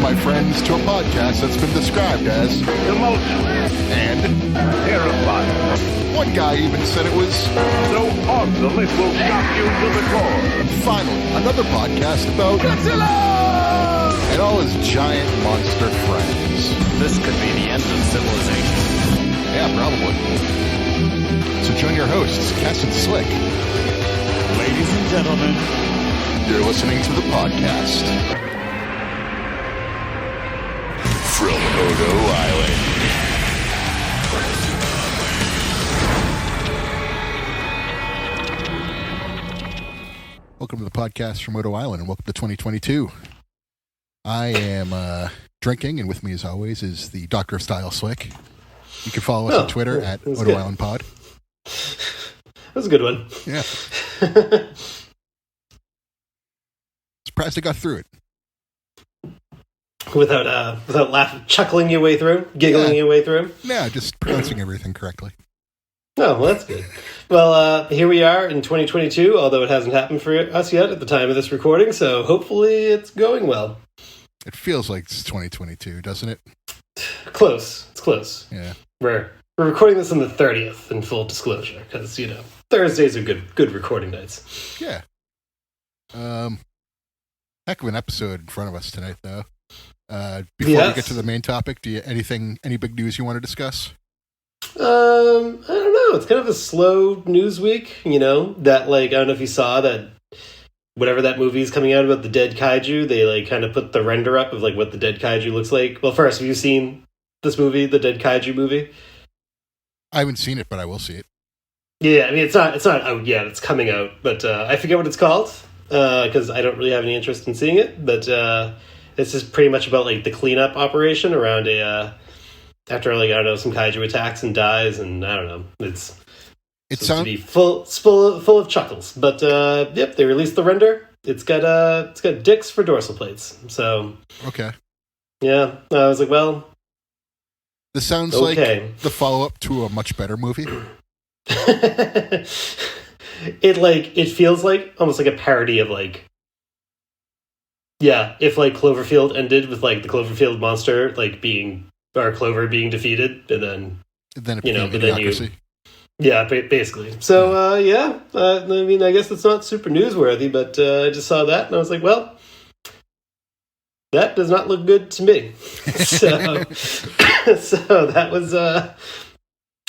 my friends, to a podcast that's been described as emotional and terrifying. One guy even said it was So awesome it will shock you to the core. finally another podcast about Godzilla! and all his giant monster friends. This could be the end of civilization. Yeah, probably. So join your hosts, Cass and Slick. Ladies and gentlemen, You're listening to the podcast from Odo Island. Welcome to the podcast from Odo Island, and welcome to 2022. I am drinking, and with me, as always, is the Doctor of Style, Slick. You can follow us on Twitter at Odo Island Pod. That was a good one. Yeah. Surprised I got through it. Without laughing, chuckling your way through, giggling your way through. Yeah, just pronouncing everything correctly. Oh, well, that's good. Well, here we are in 2022, although it hasn't happened for us yet at the time of this recording, so hopefully it's going well. It feels like it's 2022, doesn't it? Close. It's close. Yeah. We're recording this on the 30th, in full disclosure, because, Thursdays are good recording nights. Yeah. Heck of an episode in front of us tonight, though. Before we get to the main topic, any big news you want to discuss? I don't know. It's kind of a slow news week, that, I don't know if you saw that, whatever that movie is coming out about the dead kaiju, they, kind of put the render up of, what the dead kaiju looks like. Well, first, have you seen this movie, the dead kaiju movie? I haven't seen it, but I will see it. Yeah, I mean, it's not out yet. It's coming out, but I forget what it's called, because I don't really have any interest in seeing it, but it's just pretty much about, the cleanup operation around after, some kaiju attacks and dies, and I don't know. It's supposed to be full of chuckles. But, yep, they released the render. It's got dicks for dorsal plates. So, okay. Yeah, I was like, well, this sounds okay. like the follow-up to a much better movie. It feels like almost like a parody of if Cloverfield ended with the Cloverfield monster Clover being defeated, and then it became Idiocracy. Basically. So I mean, I guess it's not super newsworthy, but I just saw that and I was like, well, that does not look good to me. So that was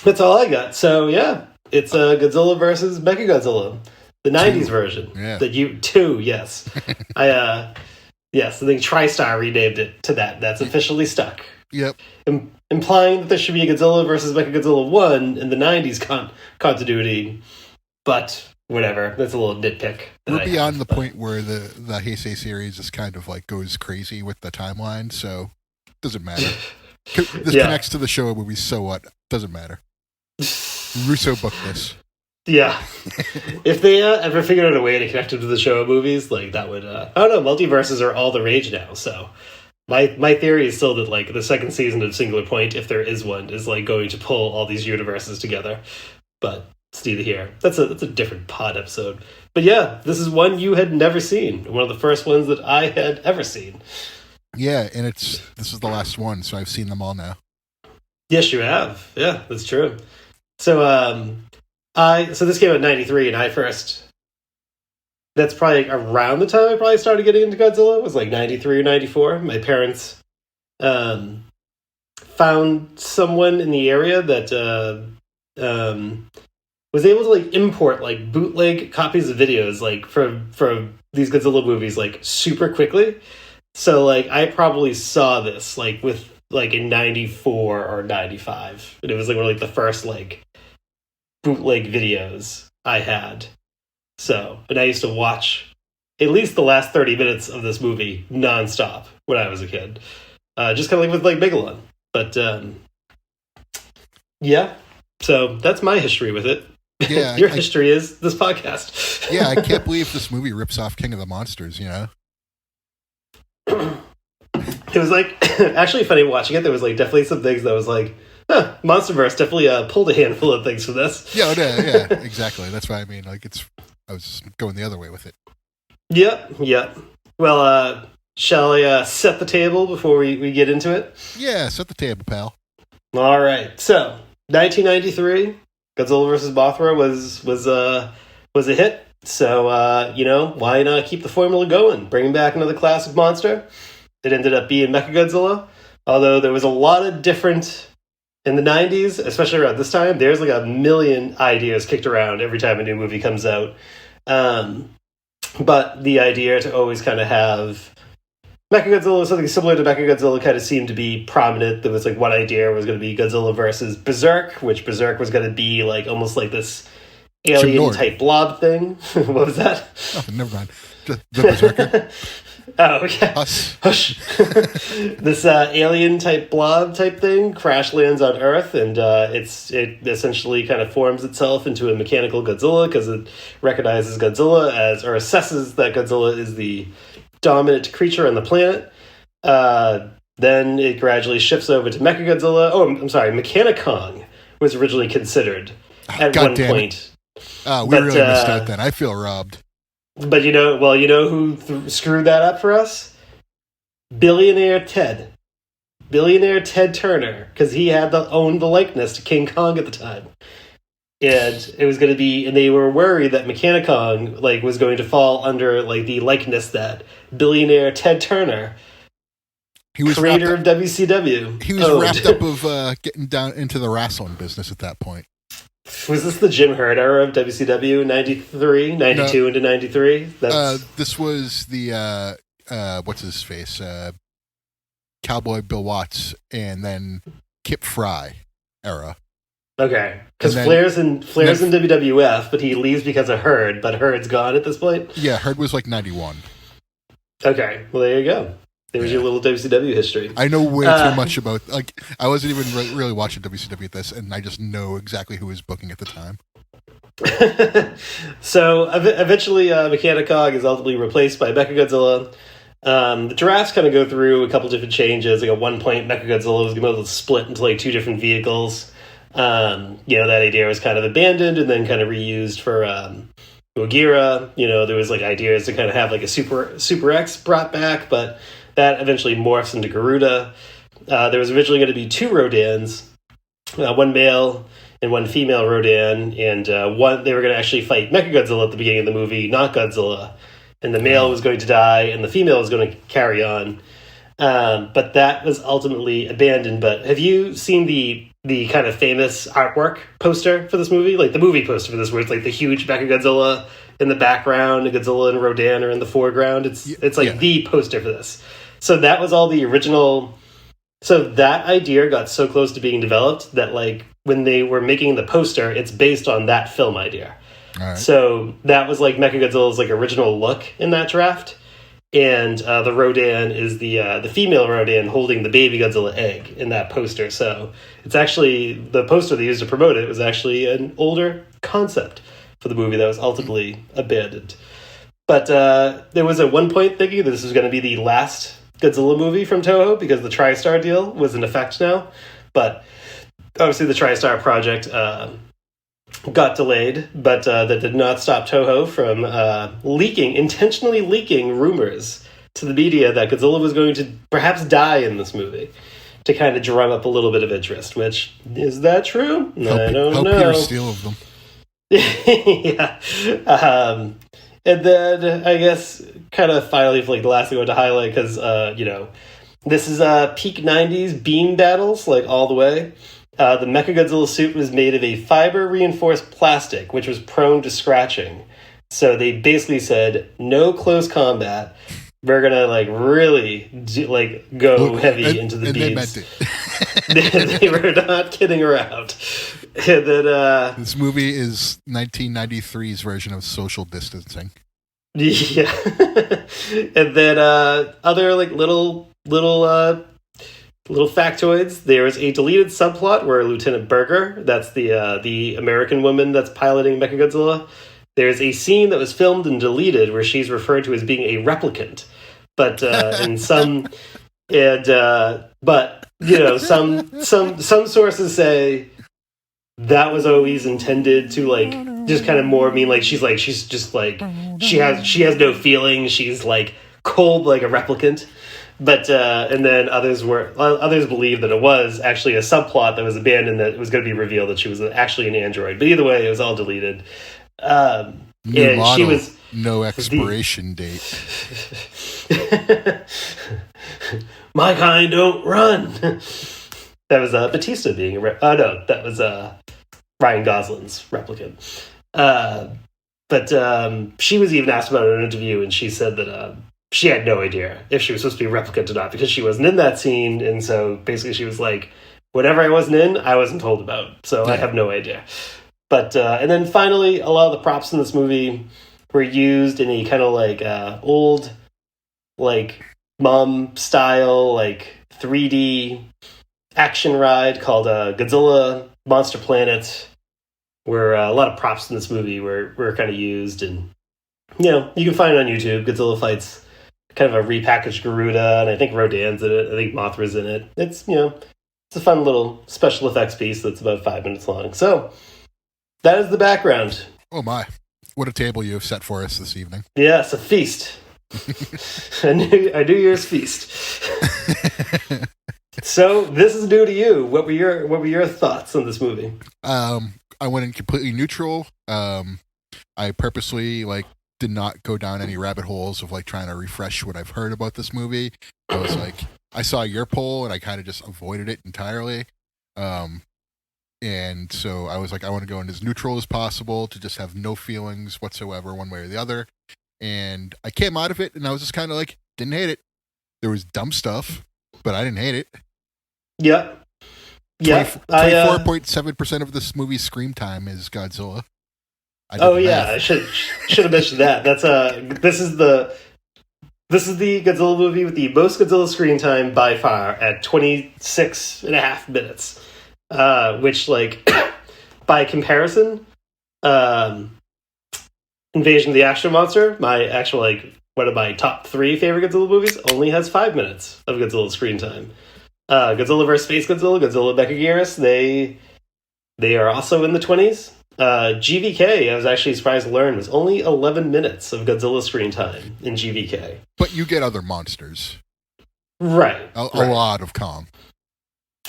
that's all I got. So yeah, it's Godzilla versus Mechagodzilla, the 90s version. Yeah. That you too, yes. Yes, I think TriStar renamed it to that. That's officially stuck. Yep. Implying that there should be a Godzilla versus Mechagodzilla 1 in the 90s continuity, but whatever. That's a little nitpick. We're beyond the point where the Heisei series is kind of goes crazy with the timeline, so it doesn't matter. This connects to the Showa movies, so what? Doesn't matter. Russo booked this. Yeah. If they ever figured out a way to connect it to the Showa movies, that would... I don't know, multiverses are all the rage now, so... My theory is still that, the second season of Singular Point, if there is one, is, going to pull all these universes together. But it's neither here. That's a different pod episode. But yeah, this is one you had never seen. One of the first ones that I had ever seen. Yeah, and this is the last one, so I've seen them all now. Yes, you have. Yeah, that's true. So, so this came out in 93, and that's probably around the time I probably started getting into Godzilla. It was 93 or 94. My parents found someone in the area that was able to import bootleg copies of videos from these Godzilla movies super quickly. So I probably saw this with in 94 or 95, and it was one of the first bootleg videos I had. So, and I used to watch at least the last 30 minutes of this movie nonstop when I was a kid. Just kind of with Megalon. But, yeah. So that's my history with it. Yeah, Your history is this podcast. Yeah, I can't believe this movie rips off King of the Monsters, It was actually funny watching it. There was definitely some things that was Monsterverse definitely pulled a handful of things from this. Yeah, exactly. That's what I mean. I was going the other way with it. Yep. Well, Shall I set the table before we get into it? Yeah, set the table, pal. All right. So, 1993, Godzilla vs. Mothra was a hit. So, why not keep the formula going? Bring back another classic monster. It ended up being Mechagodzilla. Although there was a lot of different... In the 90s, especially around this time, there's like a million ideas kicked around every time a new movie comes out. But the idea to always kind of have Mechagodzilla, something similar to Mechagodzilla, kind of seemed to be prominent. There was like one idea was going to be Godzilla versus Berserk, which Berserk was going to be like almost like this alien-type blob thing. What was that? Oh, never mind. The Berserker. Oh, yeah. Hush. This alien-type blob type thing crash lands on Earth, and it essentially kind of forms itself into a mechanical Godzilla because it recognizes Godzilla as, or assesses that Godzilla is the dominant creature on the planet. Then it gradually shifts over to Mechagodzilla. Oh, I'm sorry, Mechanicong was originally considered at one point. We really missed out then. I feel robbed. But you know who screwed that up for us? Billionaire Ted Turner, because he had owned the likeness to King Kong at the time, and it was going to be, and they were worried that Mechanicong was going to fall under the likeness that billionaire Ted Turner, creator of WCW, he was wrapped up of getting down into the wrestling business at that point. Was this the Jim Herd era of WCW, 93, 92 into 93? This was the, what's his face? Cowboy Bill Watts and then Kip Fry era. Okay. Because Flair's in WWF, but he leaves because of Herd, but Herd's gone at this point? Yeah, Herd was 91. Okay. Well, there you go. There's your little WCW history. I know way too much about... I wasn't even really watching WCW at this, and I just know exactly who was booking at the time. So, eventually, Mechanicog is ultimately replaced by Mechagodzilla. The drafts kind of go through a couple different changes. At one point, Mechagodzilla was going to split into two different vehicles. That idea was kind of abandoned and then kind of reused for Gojira. There was ideas to kind of have a Super X brought back, but... that eventually morphs into Garuda. There was originally going to be two Rodans, one male and one female Rodan, and they were going to actually fight Mechagodzilla at the beginning of the movie, not Godzilla. And the male was going to die, and the female was going to carry on. But that was ultimately abandoned. But have you seen the kind of famous artwork poster for this movie? The movie poster for this, where it's the huge Mechagodzilla in the background, and Godzilla and Rodan are in the foreground. It's the poster for this. So that was all the original. So that idea got so close to being developed that when they were making the poster, it's based on that film idea. All right. So that was Mechagodzilla's original look in that draft. And the Rodan is the female Rodan holding the baby Godzilla egg in that poster. So it's actually, the poster they used to promote it was actually an older concept for the movie that was ultimately abandoned. But there was at one point thinking that this was going to be the last Godzilla movie from Toho because the TriStar deal was in effect now. But obviously the TriStar project got delayed, but that did not stop Toho from intentionally leaking rumors to the media that Godzilla was going to perhaps die in this movie to kind of drum up a little bit of interest, which, is that true? I don't know. Peter Steele of them. Yeah. And then, I guess, kind of finally, the last thing I want to highlight, because, this is peak 90s beam battles, all the way. The Mechagodzilla suit was made of a fiber-reinforced plastic, which was prone to scratching. So they basically said, no close combat. We're going to, really, go heavy into the beams. They meant it. They were not kidding around. And then, this movie is 1993's version of social distancing. Yeah. And then other little factoids. There was a deleted subplot where Lieutenant Berger, that's the American woman that's piloting Mechagodzilla, there's a scene that was filmed and deleted where she's referred to as being a replicant. But some sources say that was always intended to just kind of more mean she has no feelings. She's cold like a replicant. But and then others believed that it was actually a subplot that was abandoned, that it was going to be revealed that she was actually an android. But either way, it was all deleted. New and model, she was no expiration date. My kind don't run. That was Batista being no, that was Ryan Gosling's replicant. But she was even asked about it in an interview, and she said that she had no idea if she was supposed to be a replicant or not, because she wasn't in that scene, and so basically she was like, whatever I wasn't in, I wasn't told about, so I have no idea. But and then finally, a lot of the props in this movie were used in a kind of like old, like mom style, like 3D action ride called Godzilla Monster Planet, where a lot of props in this movie were kind of used, and you can find it on YouTube. Godzilla fights kind of a repackaged Garuda, and I think Rodan's in it. I think Mothra's in it. It's it's a fun little special effects piece that's about 5 minutes long. So that is the background. Oh my! What a table you have set for us this evening. Yeah, it's a feast. a New Year's feast. So this is new to you. What were your thoughts on this movie? I went in completely neutral. I purposely did not go down any rabbit holes of trying to refresh what I've heard about this movie. I was I saw your poll and I kind of just avoided it entirely. And so I was I want to go in as neutral as possible to just have no feelings whatsoever one way or the other. And I came out of it and I was just kind of didn't hate it. There was dumb stuff, but I didn't hate it. Yeah. Yeah. 24.7% of this movie's screen time is Godzilla. I should have mentioned that. That's this is the Godzilla movie with the most Godzilla screen time by far at 26.5 minutes. Which by comparison, Invasion of the Action Monster, my actual one of my top 3 favorite Godzilla movies, only has 5 minutes of Godzilla screen time. Godzilla vs. Space Godzilla, Godzilla Mechagodzilla, they are also in the 20s. GVK, I was actually surprised to learn, was only 11 minutes of Godzilla screen time in GVK. But you get other monsters. Right. A lot of Kong.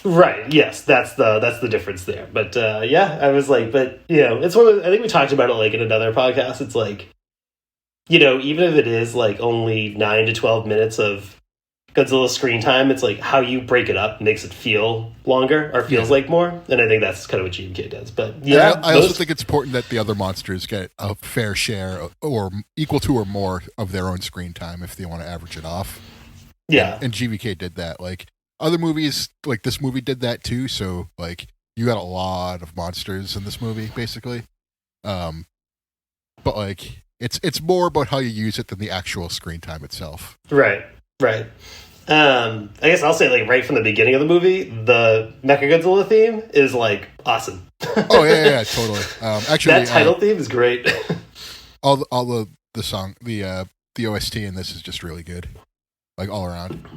Right. Yes, that's the difference there. But I was but it's one of I think we talked about it in another podcast. It's even if it is only 9 to 12 minutes of Godzilla screen time, it's how you break it up makes it feel longer or feels like more. And I think that's kind of what GMK does. But I also think it's important that the other monsters get a fair share or equal to or more of their own screen time if they want to average it off. Yeah. And GVK did that. Other movies, this movie did that too, so, you got a lot of monsters in this movie, basically. But, it's more about how you use it than the actual screen time itself. Right. I guess I'll say, right from the beginning of the movie, the Mechagodzilla theme is, awesome. Oh, yeah, totally. Actually, that title theme is great. all the song, the OST in this is just really good. All around.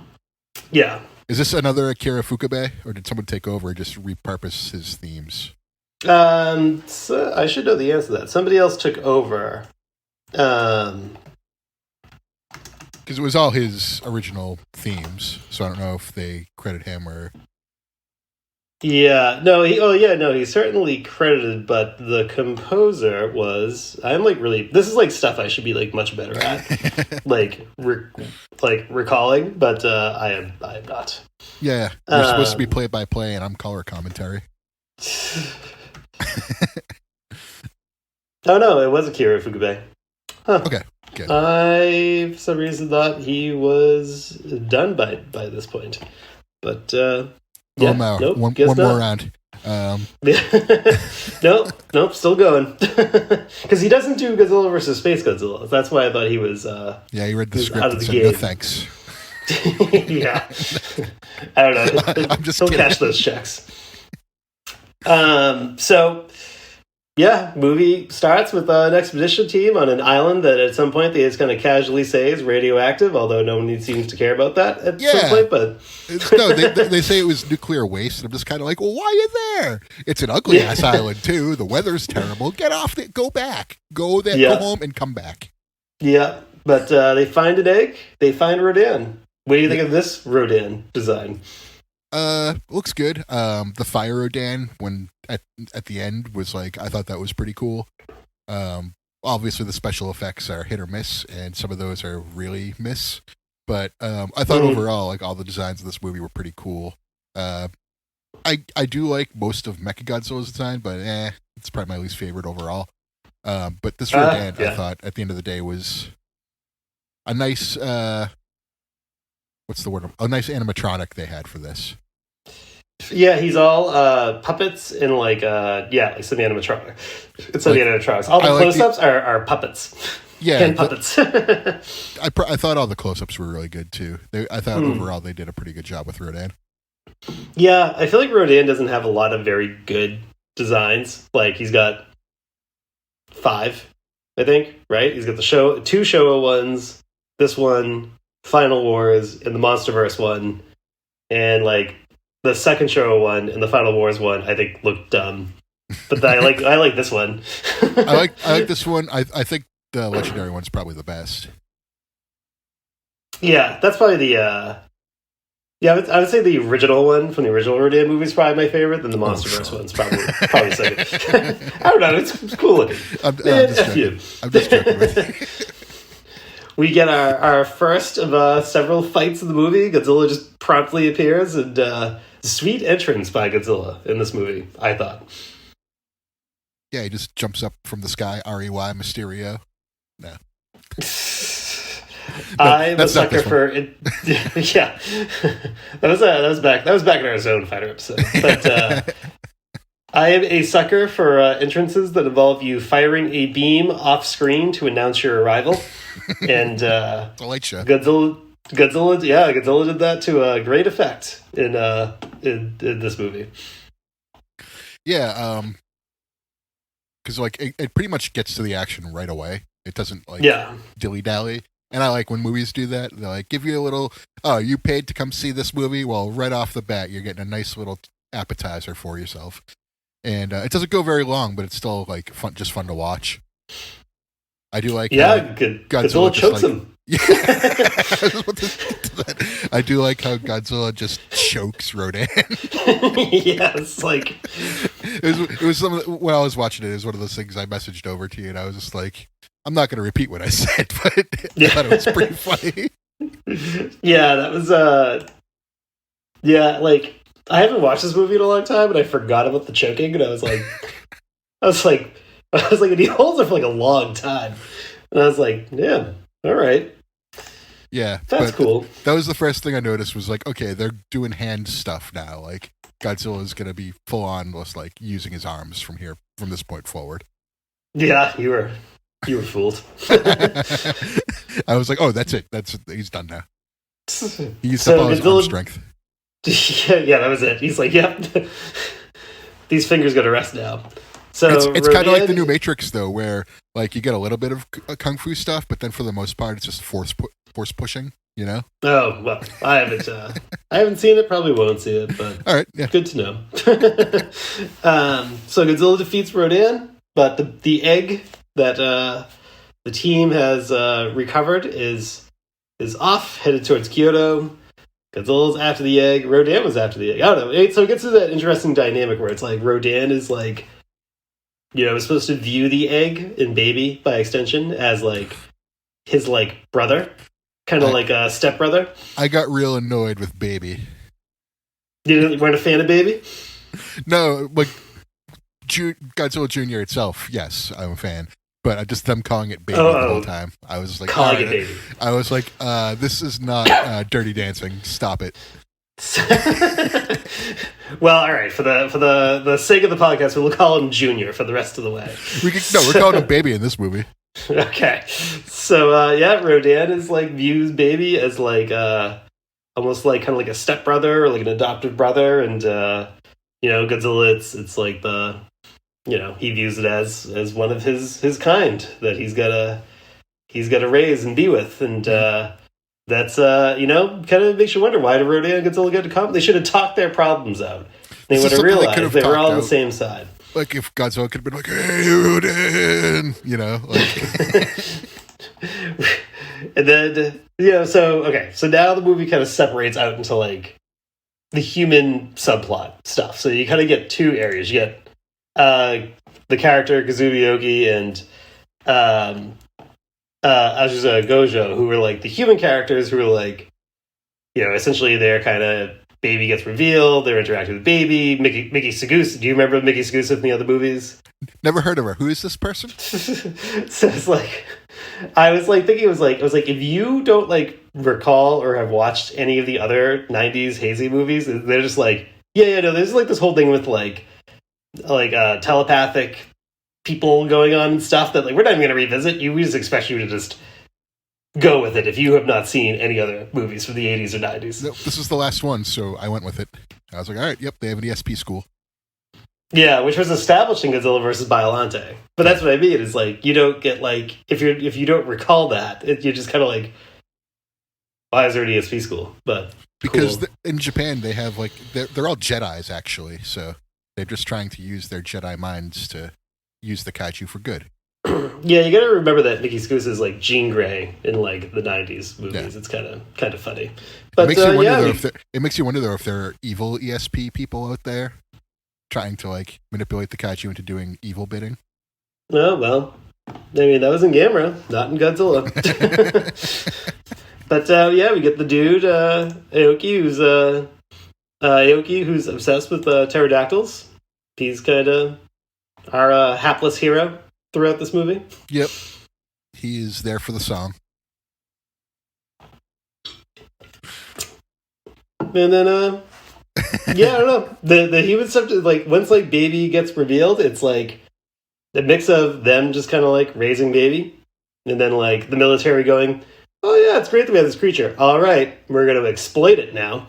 Yeah. Is this another Akira Ifukube, or did someone take over and just repurpose his themes? So I should know the answer to that. Somebody else took over. Because it was all his original themes, so I don't know if they credit him or... Yeah, no, he's certainly credited, but the composer was... this is stuff I should be much better at, recalling, but I am not. Yeah, you're supposed to be play-by-play, and I'm color commentary. Oh no, it was Akira Ifukube. Huh. Okay, good. I, for some reason, thought he was done by this point, but nope, one more round. Nope, still going. Because he doesn't do Godzilla versus Space Godzilla. That's why I thought he was. He read the script out of and the said, game. no thanks. Yeah. I don't know. I'm just He'll kidding. cash those checks. Movie starts with an expedition team on an island that at some point they just kind of casually say is radioactive, although no one seems to care about that at some point. But no, they say it was nuclear waste, and I'm just kind of well, why are you there? It's an ugly ass island too. The weather's terrible. Get off it. Go back. Go there. Go home and come back. Yeah, But they find an egg. They find Rodan. What do you think of this Rodan design? Looks good. The fire Rodan when at the end was like, I thought that was pretty cool. Obviously the special effects are hit or miss, and some of those are really miss. But I thought overall, like all the designs of this movie were pretty cool. I do like most of Mechagodzilla's design, but it's probably my least favorite overall. But this Rodan, I thought at the end of the day was a nice what's the word? A nice animatronic they had for this. Yeah, he's all puppets and like some animatronic. It's like the animatronics. All the close-ups are puppets. Yeah, hand puppets. I thought all the close-ups were really good too. I thought overall they did a pretty good job with Rodan. Yeah, I feel like Rodan doesn't have a lot of very good designs. Like he's got 5, I think. Right? He's got the 2 Showa ones, this one, Final Wars, and the MonsterVerse one, and like the second Showa one and the Final Wars one, I think looked dumb. But I like this one. I like this one. I think the Legendary one's probably the best. Yeah, that's probably the. I would say the original one from the original Rodan movie is probably my favorite. Then the MonsterVerse one's probably second. I don't know. It's cool looking. I'm just joking with you. We get our first of several fights in the movie. Godzilla just promptly appears, and sweet entrance by Godzilla in this movie, I thought. Yeah, he just jumps up from the sky, R-E-Y, Mysterio. No. I'm a sucker for it. Yeah. that was back in our Zone Fighter episode. But I am a sucker for entrances that involve you firing a beam off screen to announce your arrival. And it's a light show. Godzilla did that to a great effect in this movie. Yeah, because like it pretty much gets to the action right away. It doesn't like dilly dally. And I like when movies do that. They like give you a little, oh, you paid to come see this movie? Well, right off the bat, you're getting a nice little appetizer for yourself. And it doesn't go very long, but it's still like fun to watch. I do like Godzilla chokes him. Yeah. I do like how Godzilla just chokes Rodan. Yeah, it's like it was when I was watching it. It was one of those things I messaged over to you, and I was just like, I'm not going to repeat what I said, but I thought it was pretty funny. Yeah, that was like I haven't watched this movie in a long time, and I forgot about the choking, and I was like, and he holds it for like a long time, and I was like, yeah, all right. Yeah, that's cool. That was the first thing I noticed was like, okay, they're doing hand stuff now. Like Godzilla is going to be full on, just like using his arms from this point forward. Yeah, you were fooled. I was like, oh, that's it. He's done now. He used up all his arm strength. Yeah, that was it. He's like, yep. These fingers got to rest now. So it's kind of like the new Matrix, though, where like you get a little bit of kung fu stuff, but then for the most part, it's just force pushing. You know? Oh well, I haven't seen it. Probably won't see it, but all right, yeah. Good to know. So Godzilla defeats Rodan, but the egg that the team has recovered is off, headed towards Kyoto. Godzilla's after the egg. Rodan was after the egg. I don't know. So it gets to that interesting dynamic where it's like Rodan is like, supposed to view the egg and baby by extension as like his like brother, kind of like a stepbrother. I got real annoyed with baby. You weren't a fan of baby? No, like Godzilla Jr. itself, yes, I'm a fan. But just them calling it baby the whole time. I was like, calling it baby. I was like, this is not Dirty Dancing. Stop it. Well, all right. For the sake of the podcast, we'll call him Junior for the rest of the way. We're calling him baby in this movie. Okay. So Rodan is like views baby as like almost like kind of like a stepbrother or like an adopted brother, and Godzilla, it's like the. He views it as one of his kind that he's got to raise and be with, and that's kind of makes you wonder, why did Rodan and Godzilla get to come? They should have talked their problems out. They would have realized they were all on the same side. Like if Godzilla could have been like, "Hey, Rodan," And then, so now the movie kind of separates out into like the human subplot stuff. So you kind of get two areas. You get the character Kazuyoki and Azusa Gojo, who were like the human characters who were like, essentially they're kind of baby gets revealed, they're interacting with baby. Miki Sagusa. Do you remember Miki Sagusa from the other movies? Never heard of her. Who is this person? So it's like, I was like thinking, it was like, if you don't like recall or have watched any of the other 90s hazy movies, they're just like, no, there's like this whole thing with like telepathic people going on and stuff that like we're not even going to revisit. We just expect you to just go with it if you have not seen any other movies from the 80s or 90s. No, this is the last one, so I went with it. I was like, all right, yep, they have an ESP school. Yeah, which was established in Godzilla versus Biollante. But that's what I mean, is like, you don't get like, if you don't recall that, you're just kind of like, why is there an ESP school? But because cool. in Japan, they have like, they're all Jedis actually, so they're just trying to use their Jedi minds to use the kaiju for good. Yeah, you gotta remember that Miki Sagusa is like Jean Grey in like the 90s movies. Yeah. It's kind of funny. But it makes you wonder though if there are evil ESP people out there trying to like manipulate the kaiju into doing evil bidding. Oh, well, I mean, that was in Gamera, not in Godzilla. But we get the dude, Aoki, who's obsessed with pterodactyls. He's kind of our hapless hero throughout this movie. Yep. He is there for the song. And then, I don't know. The human stuff, like, once, like, baby gets revealed, it's, like, the mix of them just kind of, like, raising baby, and then, like, the military going, oh, yeah, it's great that we have this creature. All right, we're going to exploit it now.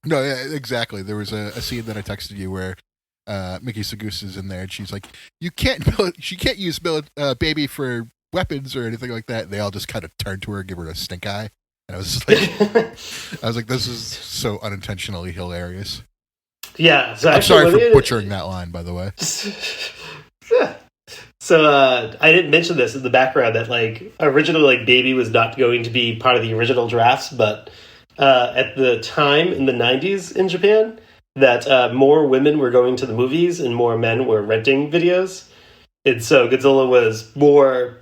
No, yeah, exactly. There was a scene that I texted you where Miki Sagusa is in there, and she's like, she can't use baby for weapons or anything like that. And they all just kind of turn to her and give her a stink eye. And I was just like, this is so unintentionally hilarious. Yeah. So I'm sorry for butchering that line, by the way. Yeah. So I didn't mention this in the background that like originally like baby was not going to be part of the original drafts, but at the time in the 90s in Japan, that more women were going to the movies and more men were renting videos. And so Godzilla was more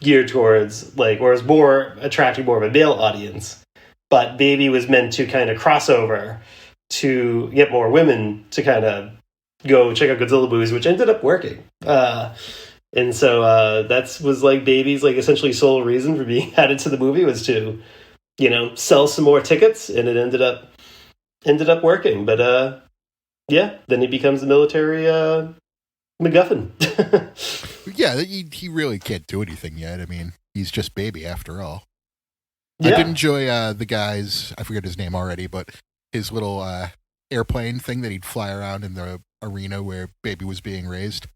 geared towards, like, or was more attracting more of a male audience. But Baby was meant to kind of cross over to get more women to kind of go check out Godzilla movies, which ended up working. And so that was, like, Baby's, like, essentially sole reason for being added to the movie was to, sell some more tickets, and it ended up working. But then he becomes the military MacGuffin. Yeah, he really can't do anything yet. I mean, he's just Baby after all. Yeah. I did enjoy the guy's, I forget his name already, but his little airplane thing that he'd fly around in the arena where Baby was being raised.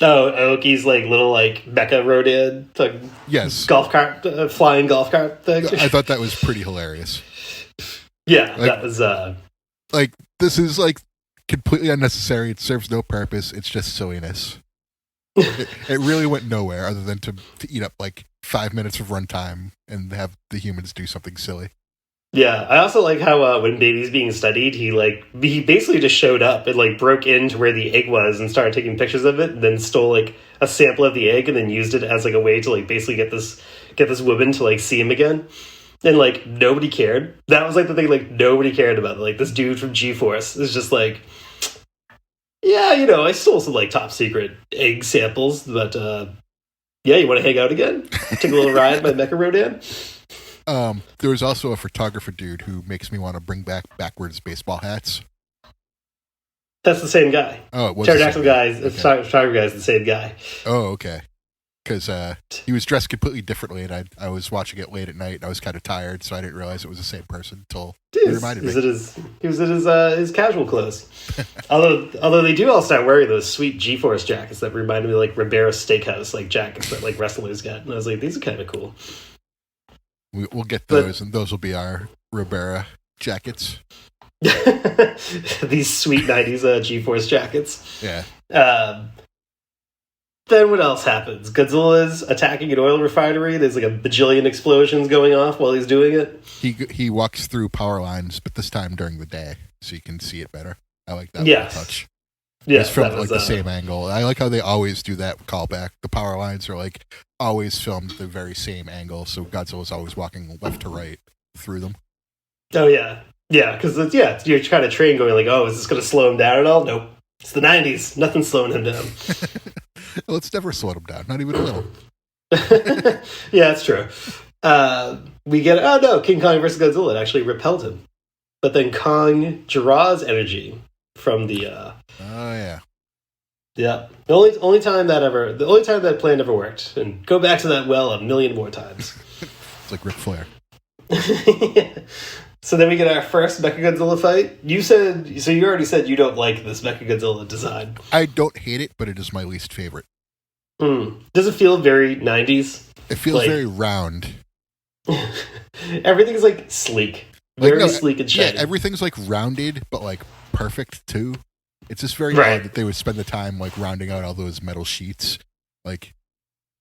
Oh, Aoki's like little like Mecha Rodan, like yes, golf cart, flying golf cart thing. I thought that was pretty hilarious. Yeah, like, that was like this is like completely unnecessary. It serves no purpose. It's just silliness. It really went nowhere other than to eat up like 5 minutes of runtime and have the humans do something silly. Yeah, I also like how when Baby's being studied, he basically just showed up and like broke into where the egg was and started taking pictures of it, and then stole like a sample of the egg and then used it as like a way to like basically get this woman to like see him again. And like nobody cared. That was like the thing, like nobody cared about it. Like this dude from G-Force is just like, yeah, I stole some like top secret egg samples, but you want to hang out again? Take a little ride by Mecha Rodan? There was also a photographer dude who makes me want to bring back backwards baseball hats. That's the same guy. Oh, it was Pterodactyl guy. Okay. Photographer guy is the same guy. Oh, okay. Because he was dressed completely differently, and I was watching it late at night, and I was kind of tired, so I didn't realize it was the same person until he reminded me. He was in his casual clothes. although they do all start wearing those sweet G-Force jackets that reminded me of like Ribera Steakhouse like jackets that like wrestlers get, and I was like, these are kind of cool. We'll get those, and those will be our Ribera jackets. These sweet 90s G-Force jackets. Yeah. then what else happens? Godzilla's attacking an oil refinery. There's like a bajillion explosions going off while he's doing it. He walks through power lines, but this time during the day, so you can see it better. I like that touch. Yeah, it's filmed like the same angle. I like how they always do that callback. The power lines are like always filmed the very same angle, so Godzilla's always walking left to right through them. Oh yeah, because you're trying to train going like, oh, is this going to slow him down at all? Nope. It's the 90s. Nothing's slowing him down. Well, it's never slowed him down, not even a little. Yeah, that's true. We get King Kong versus Godzilla. It actually repelled him, but then Kong draws energy from the. Oh yeah. Yeah, the only time that plan ever worked, and go back to that well a million more times. It's like Ric Flair. Yeah. So then we get our first Mechagodzilla fight. You already said you don't like this Mechagodzilla design. I don't hate it, but it is my least favorite. Does it feel very 90s? It feels very round. Everything's like sleek. Very sleek and shiny. Yeah, everything's like rounded, but like perfect too. It's just very odd that they would spend the time like rounding out all those metal sheets. Like,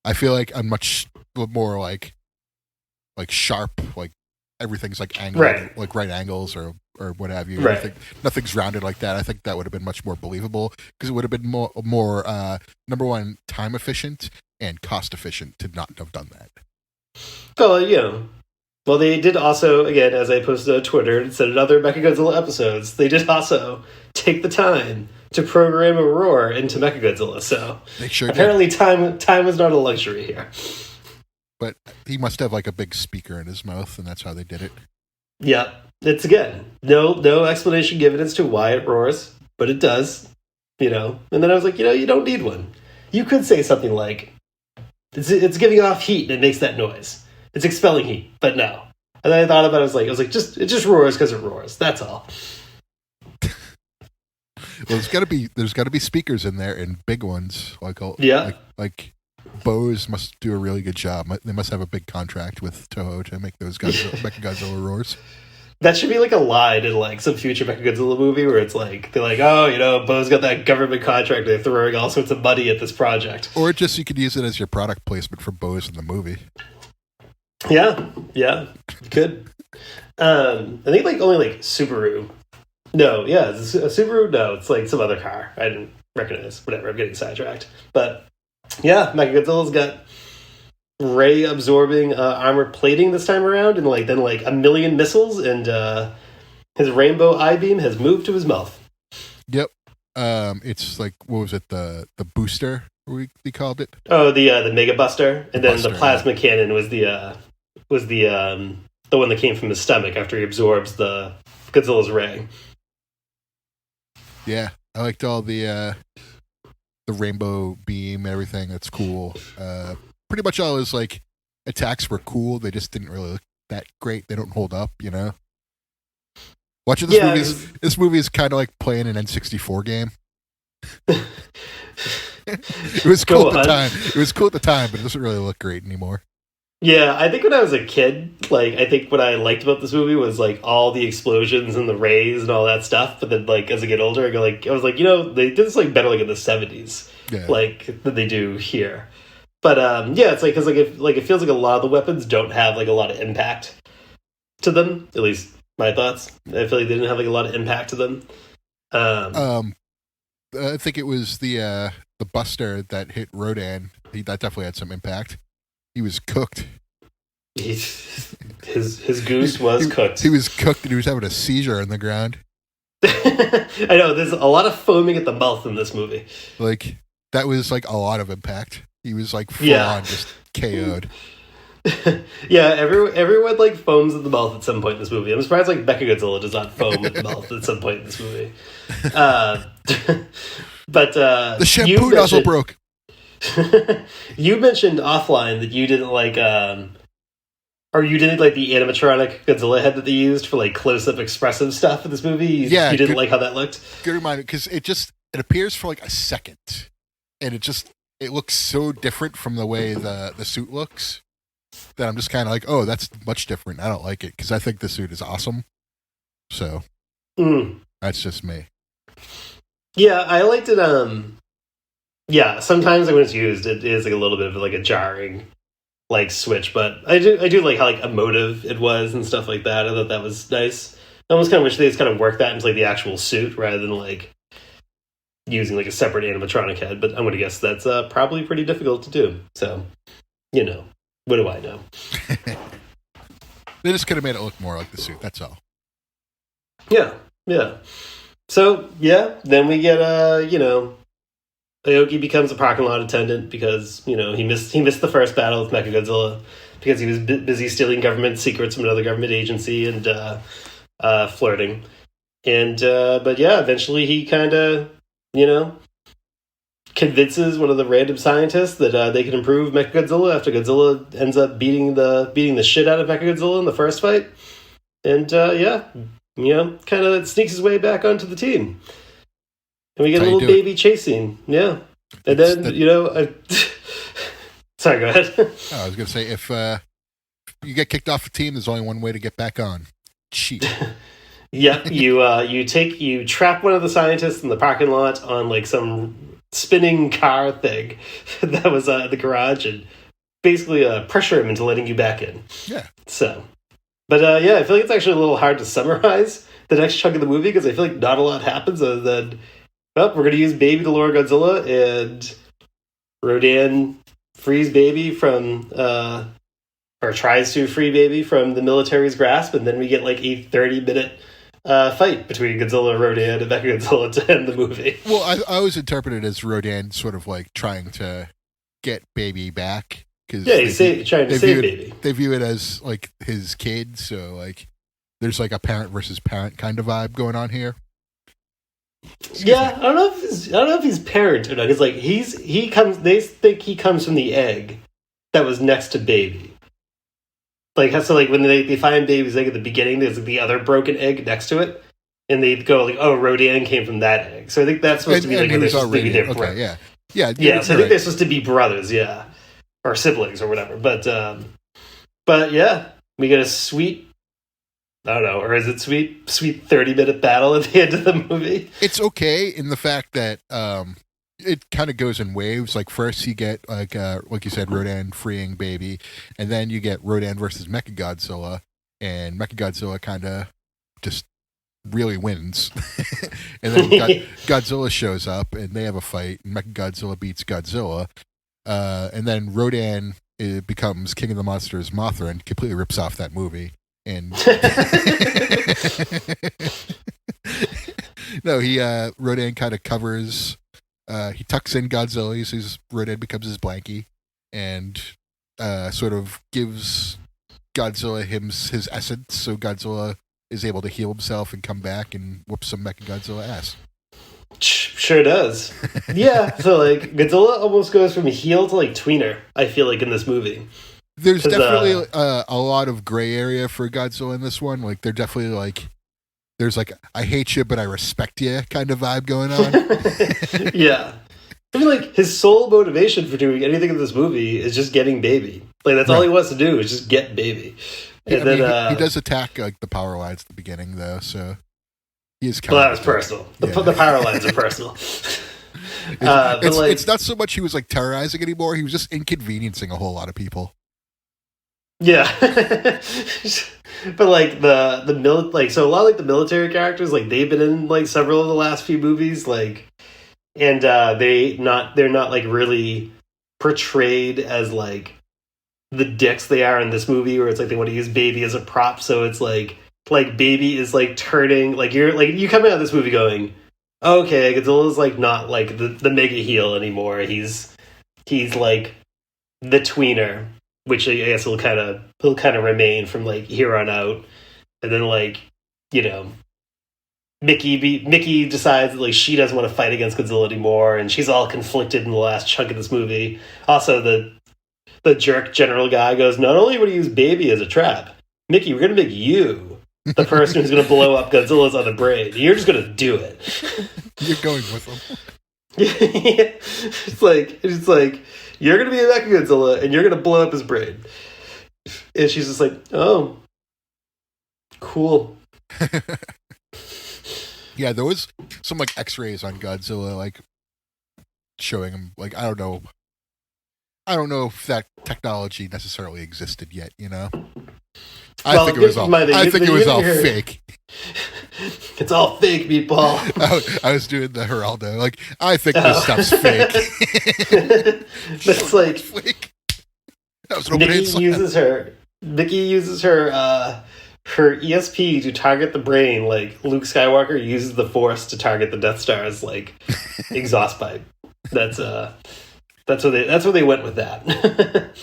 I feel like I'm much more like sharp, like everything's like angled, like right angles or what have you. Right. Nothing's rounded like that. I think that would have been much more believable because it would have been more number one, time efficient and cost efficient to not have done that. Well, they did also, again, as I posted on Twitter and said in other Mechagodzilla episodes, they did also take the time to program a roar into Mechagodzilla. So they sure apparently time was not a luxury here. But he must have like a big speaker in his mouth, and that's how they did it. Yeah. It's, again, no explanation given as to why it roars, but it does, And then I was like, you don't need one. You could say something like, it's giving off heat and it makes that noise. It's expelling heat, but no. And then I thought about it, I was like, it just roars because it roars. That's all. Well, there's got to be speakers in there and big ones. Like Bose must do a really good job. They must have a big contract with Toho to make those Mechagodzilla roars. That should be like a line in like some future Mechagodzilla movie where it's like they're like, Bose got that government contract. They're throwing all sorts of money at this project. Or just you could use it as your product placement for Bose in the movie. Yeah, good. I think like only like Subaru. No, yeah, it's a Subaru. No, it's like some other car I didn't recognize. Whatever, I'm getting sidetracked. But yeah, Mechagodzilla's got ray absorbing armor plating this time around, and then a million missiles, and his rainbow eye beam has moved to his mouth. Yep. It's like, what was it? The booster we called it. Oh, the Mega Buster, and then the plasma cannon was the one that came from his stomach after he absorbs the Godzilla's ray. Yeah, I liked all the rainbow beam, everything. That's cool. Pretty much all his like attacks were cool. They just didn't really look that great. They don't hold up, Watching this movie is kind of like playing an N64 game. It was cool at the time. It was cool at the time, but it doesn't really look great anymore. Yeah, I think when I was a kid, I think what I liked about this movie was like all the explosions and the rays and all that stuff. But then as I get older, I was like, they did this better in the 70s, than they do here. But it's because it feels like a lot of the weapons don't have a lot of impact to them. At least my thoughts. I feel like they didn't have a lot of impact to them. I think it was the Buster that hit Rodan. That definitely had some impact. He was cooked. His goose was cooked. He was cooked, and he was having a seizure on the ground. I know. There's a lot of foaming at the mouth in this movie. That was a lot of impact. He was full on just KO'd. Yeah, everyone foams at the mouth at some point in this movie. I'm surprised Mechagodzilla does not foam at the mouth at some point in this movie. But the shampoo nozzle broke. You mentioned offline that you didn't or you didn't like the animatronic Godzilla head that they used for close-up expressive stuff in this movie. You didn't like how that looked. Good reminder, because it appears for a second, and it looks so different from the way the suit looks that I'm just kind of oh, that's much different. I don't like it because I think the suit is awesome. So that's just me. Yeah, I liked it. yeah, sometimes when it's used, it is like a little bit of like a jarring like switch, but I do like how like emotive it was and stuff like that. I thought that was nice. I almost kind of wish they just kind of worked that into like the actual suit rather than like using like a separate animatronic head. But I'm gonna guess that's probably pretty difficult to do. So, what do I know? They just could have made it look more like the suit. That's all. Yeah. So yeah, then we get Aoki becomes a parking lot attendant because he missed the first battle with Mechagodzilla because he was busy stealing government secrets from another government agency and flirting. And but yeah, eventually he kind of convinces one of the random scientists that they can improve Mechagodzilla after Godzilla ends up beating the shit out of Mechagodzilla in the first fight. And kind of sneaks his way back onto the team. And we get a little baby chase scene. Yeah. And then, sorry, go ahead. I was going to say, if you get kicked off the team, there's only one way to get back on. Cheat. Yeah, you trap one of the scientists in the parking lot on like some spinning car thing that was at the garage and basically pressure him into letting you back in. Yeah. So, but I feel like it's actually a little hard to summarize the next chunk of the movie because I feel like not a lot happens other than, we're going to use Baby to lure Godzilla, and Rodan frees Baby from, or tries to free Baby from the military's grasp, and then we get like a 30-minute fight between Godzilla, Rodan, and Mechagodzilla to end the movie. Well, I always interpret it as Rodan sort of like trying to get Baby back. Yeah, he's trying to save Baby. They view it as like his kid, so like there's like a parent versus parent kind of vibe going on here. Yeah, I don't know if he's parent or not. It's like he comes. They think he comes from the egg that was next to Baby. Like so, like when they find Baby's egg at the beginning, there's like the other broken egg next to it, and they go like, "Oh, Rodan came from that egg." So I think that's supposed to be like they're supposed to be different. Okay, yeah. So I think they're supposed to be brothers, yeah, or siblings or whatever. But yeah, we get a sweet. I don't know, or is it sweet 30-minute battle at the end of the movie? It's okay in the fact that it kind of goes in waves. Like first you get like you said, Rodan freeing Baby, and then you get Rodan versus Mechagodzilla, and Mechagodzilla kind of just really wins. And then Godzilla shows up, and they have a fight, and Mechagodzilla beats Godzilla, and then Rodan becomes King of the Monsters Mothra and completely rips off that movie. And no, Rodan kind of covers. He tucks in Godzilla. He sees Rodan becomes his blankie, and sort of gives Godzilla his essence, so Godzilla is able to heal himself and come back and whoop some Mechagodzilla ass. Sure does. Yeah, so like Godzilla almost goes from heel to like tweener. I feel like in this movie. There's definitely a lot of gray area for Godzilla in this one. Like, they're definitely like, there's like, I hate you, but I respect you kind of vibe going on. Yeah. I mean, like, his sole motivation for doing anything in this movie is just getting Baby. Like, that's all he wants to do is just get Baby. And he does attack, like, the power lines at the beginning, though, so he is kind of... Well, that was personal. The power lines are personal. It's not so much he was, like, terrorizing anymore. He was just inconveniencing a whole lot of people. Yeah. But like so a lot of like the military characters, like they've been in like several of the last few movies, like, and they're not like really portrayed as like the dicks they are in this movie, where it's like they want to use Baby as a prop. So it's like Baby is like turning, like you come out of this movie going, okay, Godzilla's like not like the mega heel anymore. He's like the tweener, which I guess he'll kind of remain from like here on out. And then like, Mickey decides that like she doesn't want to fight against Godzilla anymore, and she's all conflicted in the last chunk of this movie. Also, the jerk general guy goes, not only would he use Baby as a trap, Mickey, we're gonna make you the person who's gonna blow up Godzilla's other brain. You're just gonna do it. You're going with him. It's like you're gonna be a Mechagodzilla and you're gonna blow up his brain. And she's just like, oh, cool. Yeah, there was some like X-rays on Godzilla. Like showing him. Like, I don't know if that technology necessarily existed yet. You know, I think it was all fake. It's all fake, meatball. I was doing the Geraldo. Like, I think this stuff's fake. That's like fake. That was an Mickey uses her ESP to target the brain, like Luke Skywalker uses the Force to target the Death Star's like exhaust pipe. That's where they went with that.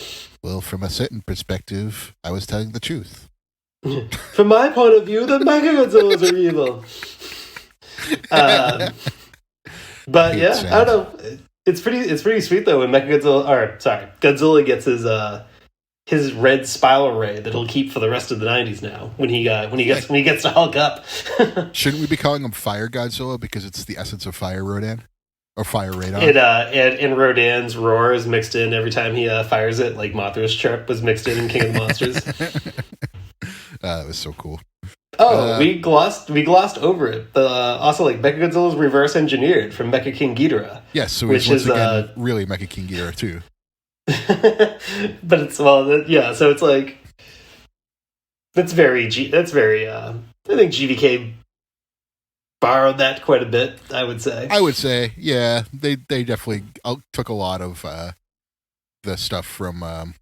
Well, from a certain perspective, I was telling the truth. From my point of view, the Mechagodzillas are evil. But yeah, I don't know. It's pretty sweet though when Godzilla gets his red spiral ray that he'll keep for the rest of the 90s now when he gets to Hulk up. Shouldn't we be calling him Fire Godzilla because it's the essence of Fire Rodan or Fire Radon? And Rodan's roar is mixed in every time he fires it, like Mothra's chirp was mixed in King of the Monsters. That was so cool. Oh, we glossed over it. Also, like Mechagodzilla's reverse engineered from Mecha King Ghidorah. Yes, so he's once again really Mecha King Ghidorah too. But it's so it's like that's very I think GVK borrowed that quite a bit. I would say yeah, they definitely took a lot of the stuff from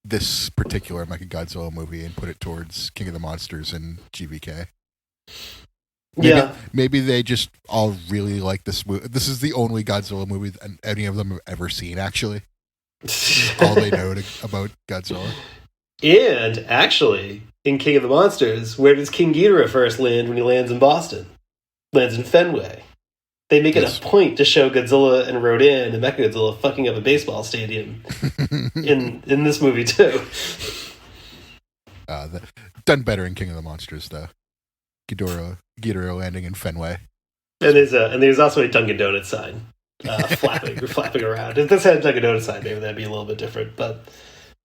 this particular Mechagodzilla movie and put it towards King of the Monsters and GVK. Maybe they just all really like this movie. This is the only Godzilla movie that any of them have ever seen, actually. All they know about Godzilla. And actually, in King of the Monsters, where does King Ghidorah first land when he lands in Boston? Lands in Fenway. They make it a point to show Godzilla and Rodan and Mechagodzilla fucking up a baseball stadium in this movie too. Done better in King of the Monsters though. Ghidorah landing in Fenway. And there's also a Dunkin' Donuts sign flapping around. If this had a Dunkin' Donuts sign, maybe that'd be a little bit different. But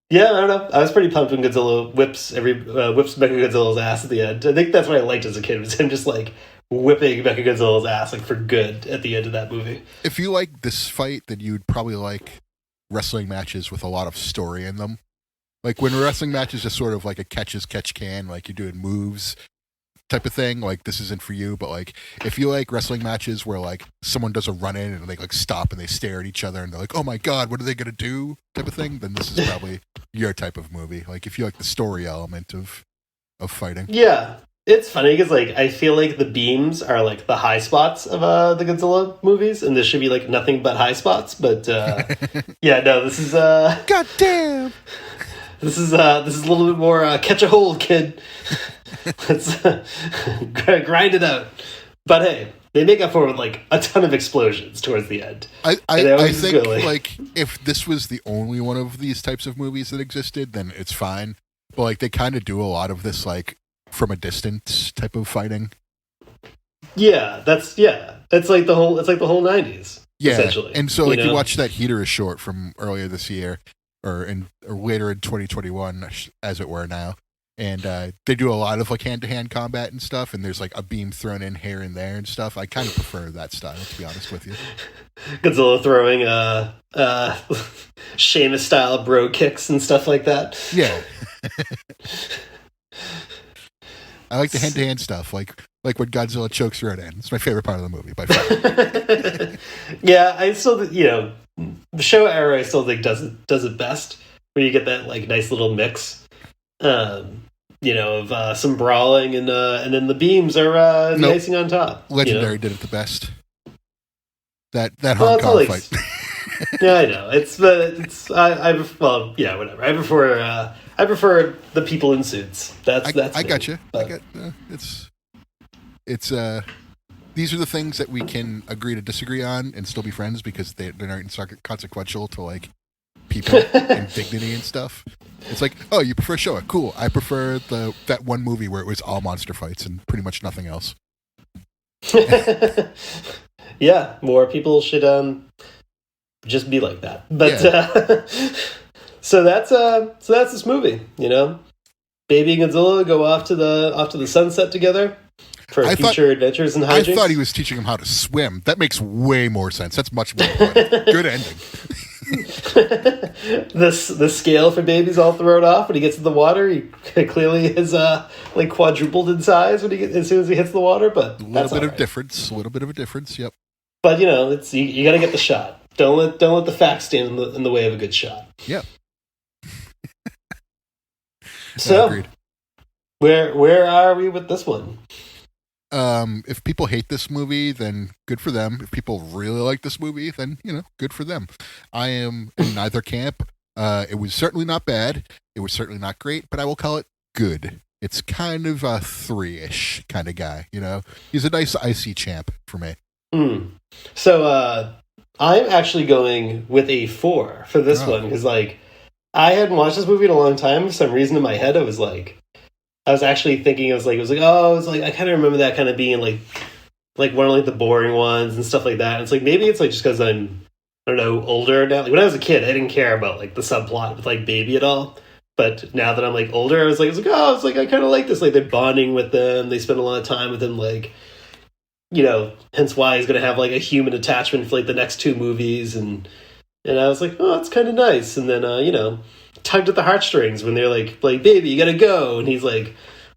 yeah, I don't know. I was pretty pumped when Godzilla whips Mechagodzilla's ass at the end. I think that's what I liked as a kid, was him just like whipping Mechagodzilla's ass like for good at the end of that movie. If you like this fight, then you'd probably like wrestling matches with a lot of story in them. Like when wrestling matches is sort of like a catch can, like you're doing moves type of thing, like this isn't for you. But like if you like wrestling matches where like someone does a run in and they like stop and they stare at each other and they're like, oh my god, what are they gonna do type of thing, then this is probably your type of movie. Like if you like the story element of fighting. Yeah. It's funny because, like, I feel like the beams are, like, the high spots of the Godzilla movies, and this should be, like, nothing but high spots, but, yeah, no, this is, God damn! This is a little bit more, catch a hold, kid. Let's grind it out. But, hey, they make up for it with, like, a ton of explosions towards the end. I think, like, if this was the only one of these types of movies that existed, then it's fine. But, like, they kind of do a lot of this, like, from a distance type of fighting. Yeah, that's like the whole 90s. Yeah, essentially. And so like you watch that Heater short from earlier this year, or later in 2021, as it were now, and they do a lot of like hand-to-hand combat and stuff, and there's like a beam thrown in here and there and stuff. I kind of prefer that style, to be honest with you. Godzilla throwing Sheamus style bro kicks and stuff like that. Yeah. I like the hand-to-hand stuff, like when Godzilla chokes Rodan. It's my favorite part of the movie, by far. Yeah, I still, the show era I still think does it best, where you get that like nice little mix, of some brawling and then the beams are the icing on top. Legendary did it the best. That Hong Kong fight. Yeah, I know. Whatever. I prefer the people in suits. I got you. It's these are the things that we can agree to disagree on and still be friends because they're not consequential to like people and dignity and stuff. It's like, oh, you prefer Showa? Cool. I prefer that one movie where it was all monster fights and pretty much nothing else. Yeah, more people should just be like that. But so that's this movie. Baby and Godzilla go off to the sunset together. for future adventures and hijinks. I thought he was teaching him how to swim. That makes way more sense. That's much more fun. Good ending. The scale for baby's all thrown off when he gets in the water. He clearly is like quadrupled in size as soon as he hits the water. But a little bit of a difference. Yep. But it's you got to get the shot. Don't let the facts stand in the way of a good shot. Yep. So, where are we with this one? If people hate this movie, then good for them. If people really like this movie, then good for them. I am in neither camp. It was certainly not bad. It was certainly not great, but I will call it good. It's kind of a 3-ish kind of guy. He's a nice icy champ for me. So I'm actually going with a 4 for this one because I hadn't watched this movie in a long time. For some reason in my head, I was actually thinking, I kind of remember that kind of being like one of the boring ones and stuff like that. And it's maybe it's just because I'm, I don't know, older now. When I was a kid, I didn't care about the subplot with baby at all. But now that I'm older, I was I kind of like this. They're bonding with them. They spend a lot of time with them. Hence why he's going to have a human attachment for the next 2 movies. And I was it's kind of nice. And then, tugged at the heartstrings when they're like, baby, you gotta go. And he's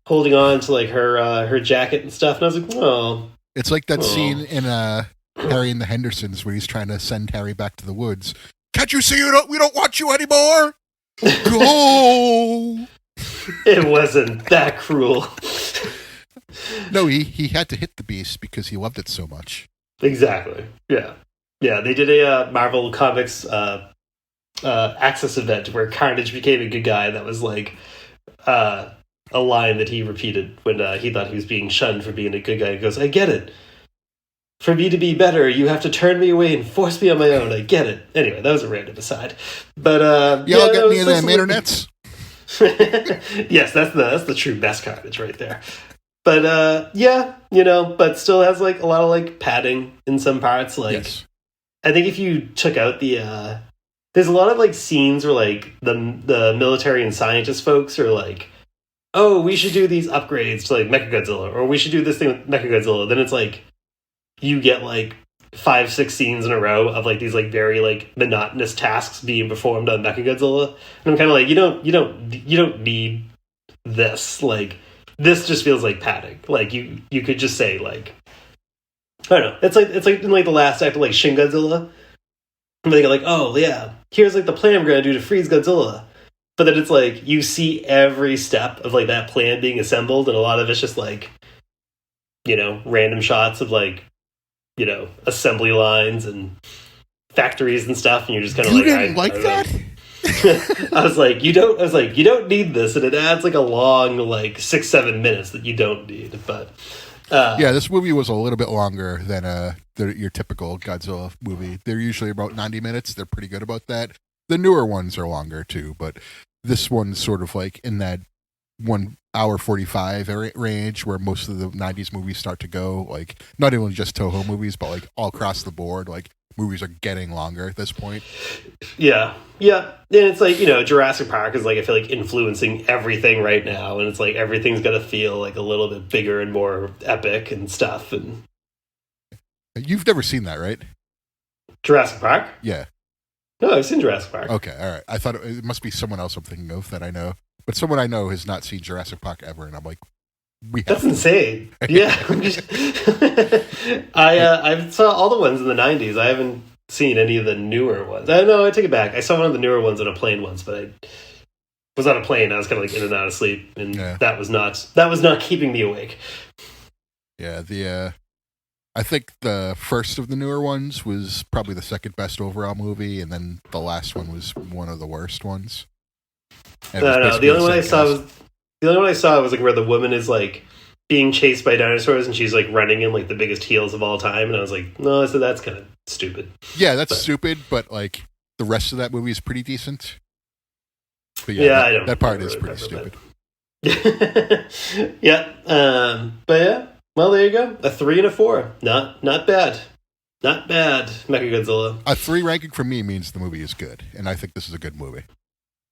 holding on to her jacket and stuff. And I was oh. It's like that scene in Harry and the Hendersons where he's trying to send Harry back to the woods. Can't you see we don't want you anymore? Go! It wasn't that cruel. No, he had to hit the beast because he loved it so much. Exactly. Yeah. Yeah, they did a Marvel Comics Access event where Carnage became a good guy. That was a line that he repeated when he thought he was being shunned for being a good guy. He goes, I get it. For me to be better, you have to turn me away and force me on my own. I get it. Anyway, that was a random aside. But y'all get me in them internets? Yes, that's the true best Carnage right there. But but still has a lot of padding in some parts. Yes. I think if you took out the there's a lot of scenes where the military and scientist folks are oh, we should do these upgrades to Mechagodzilla, or we should do this thing with Mechagodzilla. Then it's you get 5-6 scenes in a row of these very monotonous tasks being performed on Mechagodzilla. And I'm kind of you don't need this. This just feels like padding. You could just say I don't know. It's in the last act of Shin Godzilla. And they go oh yeah, here's the plan we're gonna do to freeze Godzilla. But then it's you see every step of that plan being assembled, and a lot of it's just random shots of assembly lines and factories and stuff, and you're just kind of you didn't like that? I was you don't need this, and it adds a long 6-7 minutes that you don't need. But yeah, this movie was a little bit longer than your typical Godzilla movie. They're usually about 90 minutes. They're pretty good about that. The newer ones are longer too, but this one's sort of in that 1 hour 45 range where most of the 90s movies start to go. Not only just Toho movies, but all across the board. Movies are getting longer at this point. Yeah. And it's Jurassic Park is I feel influencing everything right now, and it's everything's gonna feel a little bit bigger and more epic and stuff. And you've never seen that, right? Jurassic Park? Yeah. No, I've seen Jurassic Park. Okay, all right. I thought it must be someone else I'm thinking of that I know, but someone I know has not seen Jurassic Park ever, and I'm that's insane. Yeah. I saw all the ones in the 90s. I haven't seen any of the newer ones. No, I take it back. I saw one of the newer ones on a plane once, but I was on a plane. I was kind of in and out of sleep, and that was not keeping me awake. Yeah, I think the first of the newer ones was probably the second best overall movie, and then the last one was one of the worst ones. No, the only one I saw was where the woman is being chased by dinosaurs, and she's running in the biggest heels of all time, and I was no, so that's kind of stupid. Yeah, that's stupid, but the rest of that movie is pretty decent. But I don't. That part is pretty stupid. Yeah, but yeah. Well, there you go. A 3 and a 4. Not bad. Not bad. Mechagodzilla. A 3 ranking from me means the movie is good, and I think this is a good movie.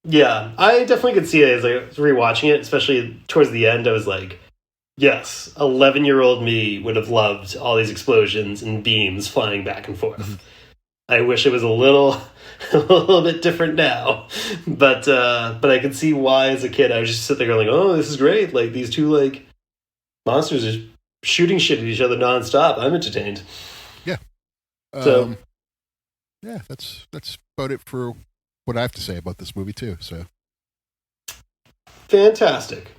Yeah, I definitely could see it as rewatching it, especially towards the end. I was Yes, 11-year-old me would have loved all these explosions and beams flying back and forth. Mm-hmm. I wish it was a little a little bit different now, but I could see why as a kid I was just sitting there going, like, oh, this is great. Like these two like monsters are shooting shit at each other nonstop. I'm entertained. Yeah. So yeah, that's about it for what I have to say about this movie too. So fantastic.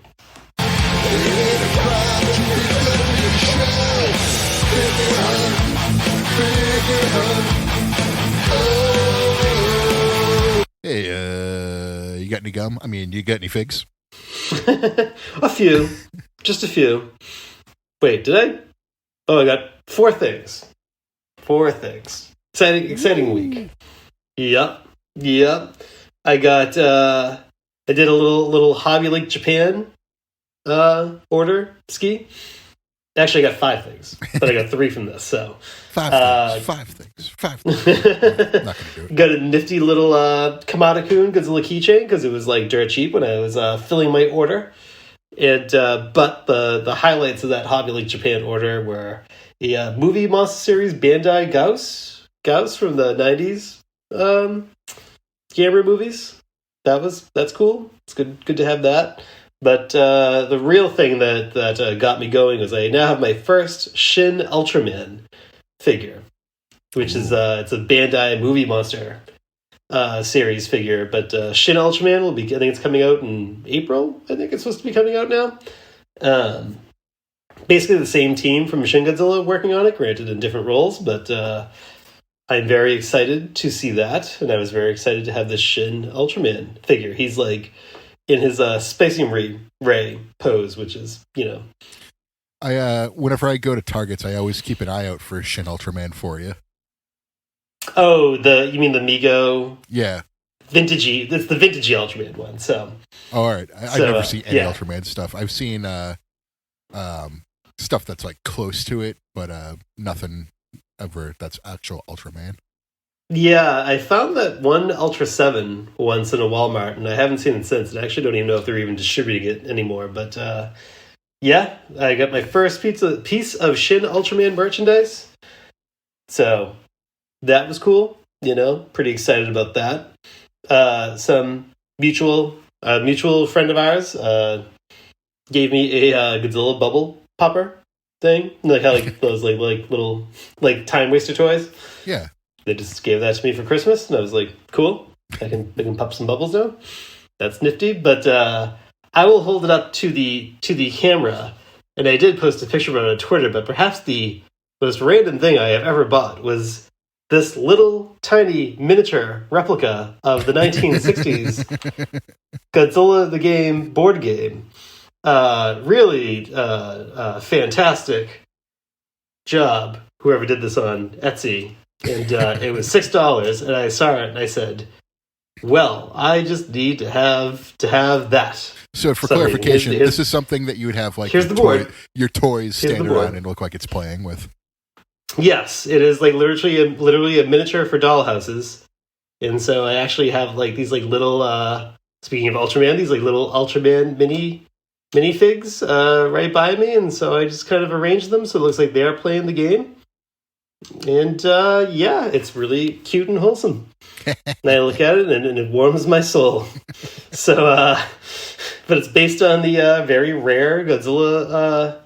Hey, you got any gum? I mean, you got any figs? A few. Just a few. Wait, did I? Oh, I got 4 things. 4 things. Exciting week. Yep. I got I did a little Hobby Link Japan order ski. Actually, I got 5 things, but I got 3 from this. So 5 things. I'm not gonna do it. Got a nifty little Kamada-kun Godzilla keychain because it was like dirt cheap when I was filling my order. And but the highlights of that Hobby Link Japan order were a movie monster series Bandai Gauss from the 90s Gamera movies. That's cool. It's good to have that. But the real thing that got me going was I now have my first Shin Ultraman figure, which is it's a Bandai movie monster series figure. But Shin Ultraman will be, I think it's coming out in April. I think it's supposed to be coming out now. Basically the same team from Shin Godzilla working on it, granted in different roles, but I'm very excited to see that, and I was very excited to have this Shin Ultraman figure. He's like in his Spacium Ray pose, which is, I whenever I go to Targets, I always keep an eye out for Shin Ultraman for you. Oh, you mean the Mego? Yeah. Vintagey. It's the vintagey Ultraman one. So. Oh, all right. I've never seen any Ultraman stuff. I've seen stuff that's like close to it, but nothing ever that's actual Ultraman. Yeah, I found that one Ultra 7 once in a Walmart, and I haven't seen it since. And I actually don't even know if they're even distributing it anymore. But yeah, I got my first piece of Shin Ultraman merchandise. So that was cool. Pretty excited about that. Some mutual friend of ours gave me a Godzilla bubble popper thing, like how like those like little like time waster toys. Yeah. They just gave that to me for Christmas, and I was like, cool. I can pop some bubbles now. That's nifty. But I will hold it up to the camera, and I did post a picture of it on Twitter. But perhaps the most random thing I have ever bought was this little tiny miniature replica of the 1960s Godzilla the game board game. Really fantastic job, whoever did this on Etsy. And it was $6, and I saw it, and I said, well, I just need to have that. So for clarification, this is something that you would have like here's the board. Your toys stand around and look like it's playing with. Yes, it is like literally a miniature for dollhouses. And so I actually have like these like little, speaking of Ultraman, these like little Ultraman minifigs right by me. And so I just kind of arranged them so it looks like they're playing the game. And yeah, it's really cute and wholesome. And I look at it and it warms my soul. So, but it's based on the very rare Godzilla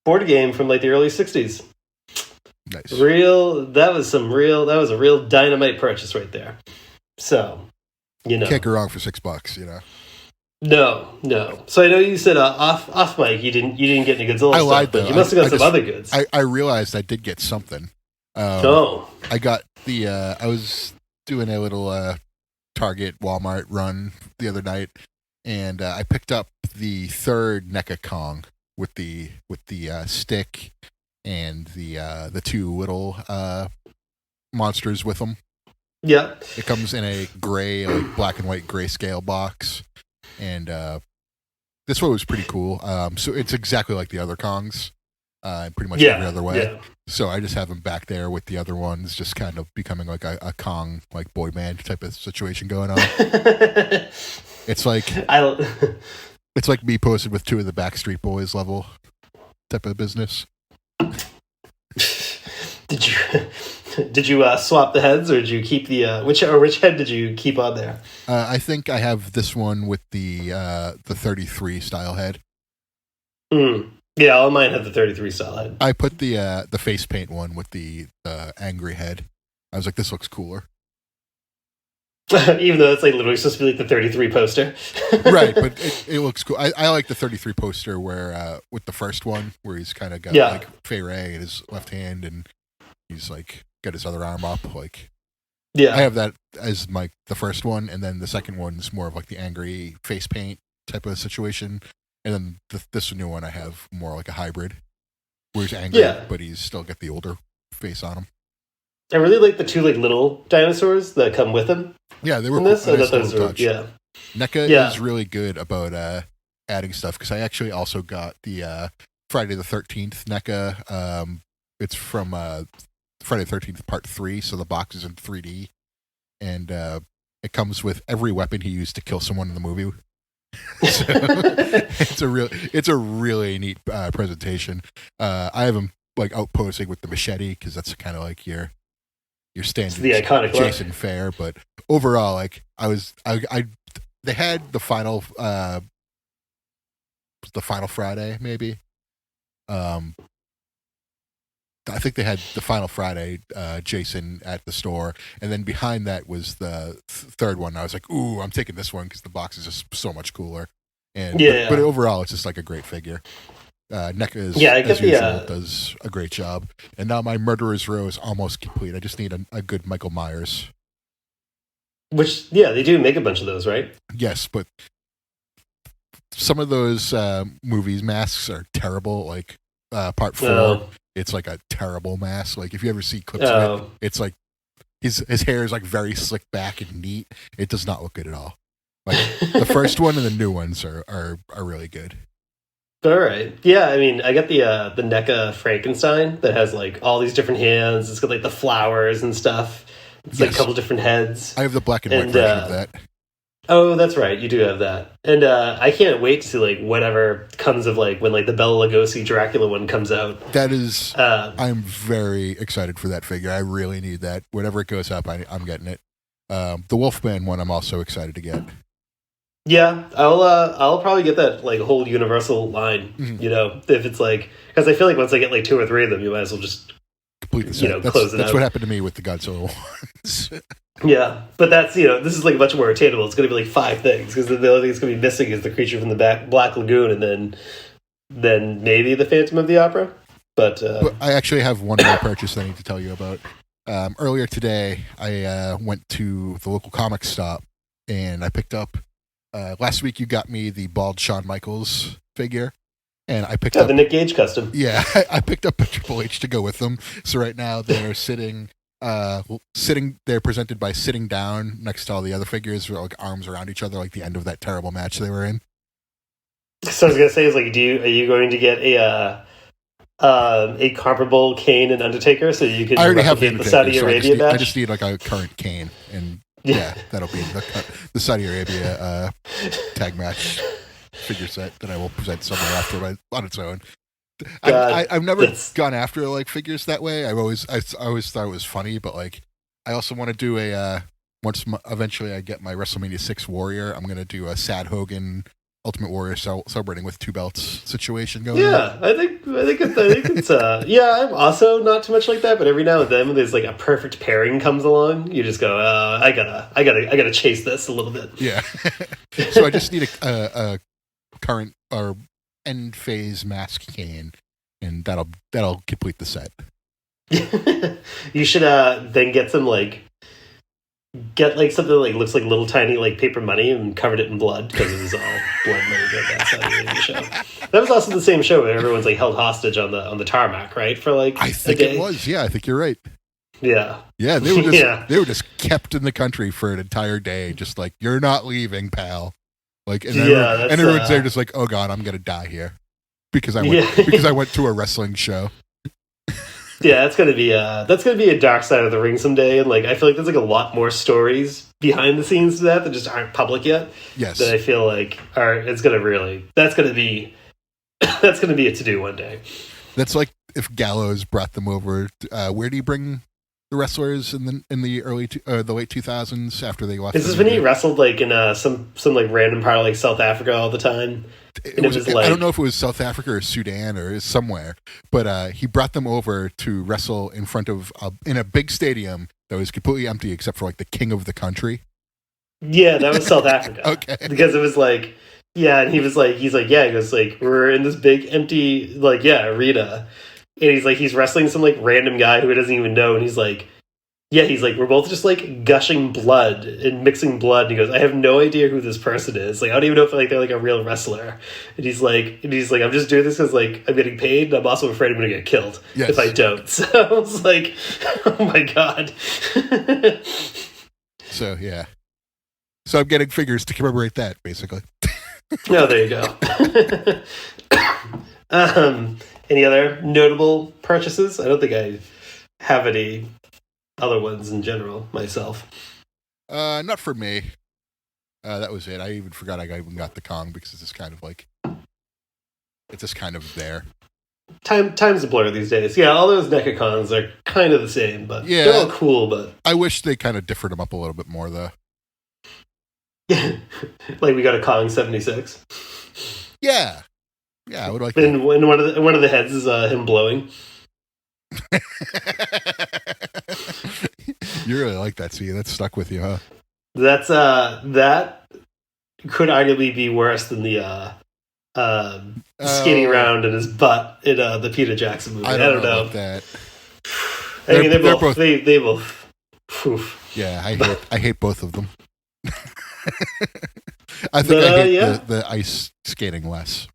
board game from like the early 60s. Nice. That was a real dynamite purchase right there. So, can't go wrong for $6, No. So I know you said off mic you didn't get any Godzilla stuff, lied, but you must have got some other goods. I realized I did get something. I got I was doing a little Target Walmart run the other night, and I picked up the third NECA Kong with the stick and the 2 little monsters with them. Yeah, it comes in a gray, like black and white grayscale box, and this one was pretty cool. So it's exactly like the other Kongs, pretty much every other way. Yeah. So I just have them back there with the other ones, just kind of becoming like a Kong, like boy band type of situation going on. It's like me posted with 2 of the Backstreet Boys level. type of business. Did you swap the heads, or did you keep the which head did you keep on there? I think I have this one with the 33 style head. Yeah, all mine have the 33 style head. I put the face paint one with the angry head. I was like, this looks cooler. Even though it's like literally supposed to be like the 33 poster. Right, but it looks cool. I like the 33 poster where with the first one where he's kind of got like Fay Ray in his left hand and he's like got his other arm up. Like, I have that as the first one, and then the second one's more of like the angry face paint type of situation, and then this new one I have more like a hybrid where he's angry, but he's still got the older face on him. I really like the two like little dinosaurs that come with him. Yeah, they were in this. Cool. Nice NECA is really good about adding stuff because I actually also got the Friday the 13th NECA. It's from Friday the 13th Part 3, so the box is in 3D, and it comes with every weapon he used to kill someone in the movie. So it's a really neat presentation. I have him like out posing with the machete because that's kind of like your standard the iconic Jason look. fare, but overall, like they had the final Friday maybe. I think they had the final Friday Jason at the store, and then behind that was the third one. I was like, ooh, I'm taking this one because the box is just so much cooler. And but overall, it's just like a great figure. NECA as usual does a great job. And now my Murderer's Row is almost complete. I just need a good Michael Myers. Which, they do make a bunch of those, right? Yes, but some of those movies masks are terrible. Like Part 4, it's like a terrible mask. Like if you ever see clips of it, it's like his hair is like very slick back and neat. It does not look good at all. Like the first one and the new ones are really good. All right. Yeah, I mean, I got the NECA Frankenstein that has like all these different hands. It's got like the flowers and stuff. It's like a couple different heads. I have the black and white version of that. Oh, that's right. You do have that. And I can't wait to see like whatever comes of like when like the Bela Lugosi Dracula one comes out. That is, I'm very excited for that figure. I really need that. Whenever it goes up, I'm getting it. The Wolfman one, I'm also excited to get. Yeah, I'll probably get that like whole Universal line. You know, if it's like because I feel like once I get like 2 or 3 of them, you might as well just complete the set. Close it out. That's what happened to me with the Godzilla ones. Yeah, but that's this is like much more attainable. It's going to be like 5 things because the only thing that's going to be missing is the creature from the Black Lagoon, and then maybe the Phantom of the Opera. But I actually have one more purchase I need to tell you about. Earlier today, I went to the local comic stop and I picked up. Last week you got me the bald Shawn Michaels figure, and I picked up the Nick Gage custom. Yeah, I picked up a Triple H to go with them. So right now they're sitting. They're presented by sitting down next to all the other figures, with like arms around each other, like the end of that terrible match they were in. So I was gonna say, is like, are you going to get a comparable Kane and Undertaker so you can I already have the Saudi Arabia match? I just need like a current Kane, and that'll be the Saudi Arabia tag match figure set that I will present somewhere after on its own. I've never gone after like figures that way. I always thought it was funny, but like I also want to do eventually I get my WrestleMania 6 Warrior. I'm gonna do a Sad Hogan Ultimate Warrior celebrating with 2 belts situation going. Yeah, I think it's I'm also not too much like that, but every now and then when there's like a perfect pairing comes along, you just go, I gotta chase this a little bit. Yeah. So I just need a current or end phase mask Kane, and that'll complete the set. You should then get some get like something like looks like little tiny like paper money and covered it in blood because it was all blood money at that Saudi Arabia show. That was also the same show where everyone's like held hostage on the tarmac, right? For like I think it was. Yeah, I think you're right. Yeah. Yeah, they were just they were just kept in the country for an entire day, just like, you're not leaving, pal. Like, and everyone's there just like, oh god, I'm gonna die here because I went to a wrestling show. Yeah, that's gonna be a dark side of the ring someday, and like I feel like there's like a lot more stories behind the scenes to that just aren't public yet. Yes, that I feel like that's gonna be That's going to be a to do one day. That's like if Gallows brought them over. Where do you bring the wrestlers in the the late 2000s after they left? Is this when he wrestled like in some like random part of like South Africa all the time? It was like, I don't know if it was South Africa or Sudan or somewhere, but he brought them over to wrestle in front of in a big stadium that was completely empty except for like the king of the country. Yeah, that was South Africa. Okay, because it was like, yeah, and he goes like, we're in this big empty like arena, and he's wrestling some like random guy who he doesn't even know, and he's like, we're both just like gushing blood and mixing blood. And he goes, I have no idea who this person is. Like, I don't even know if like they're like a real wrestler. And he's like, I'm just doing this because like I'm getting paid, and I'm also afraid I'm going to get killed if I don't. So I was like, oh my god. So yeah, so I'm getting figures to commemorate that, basically. Oh, there you go. Any other notable purchases? I don't think I have any other ones in general myself. Not for me. That was it. I even forgot I even got the Kong because it's just kind of like there. Time's a blur these days. Yeah, all those Mechacons are kind of the same, but they're all cool. But I wish they kind of differed them up a little bit more, though. Like we got a Kong 76. Yeah, I would like. And one of the heads is him blowing. You really like that, see? That stuck with you, huh? That's that could arguably be worse than the skating around in his butt in the Peter Jackson movie. I don't know about that. I mean, they're both. They both. Oof. Yeah, I hate both of them. I think I hate the ice skating less.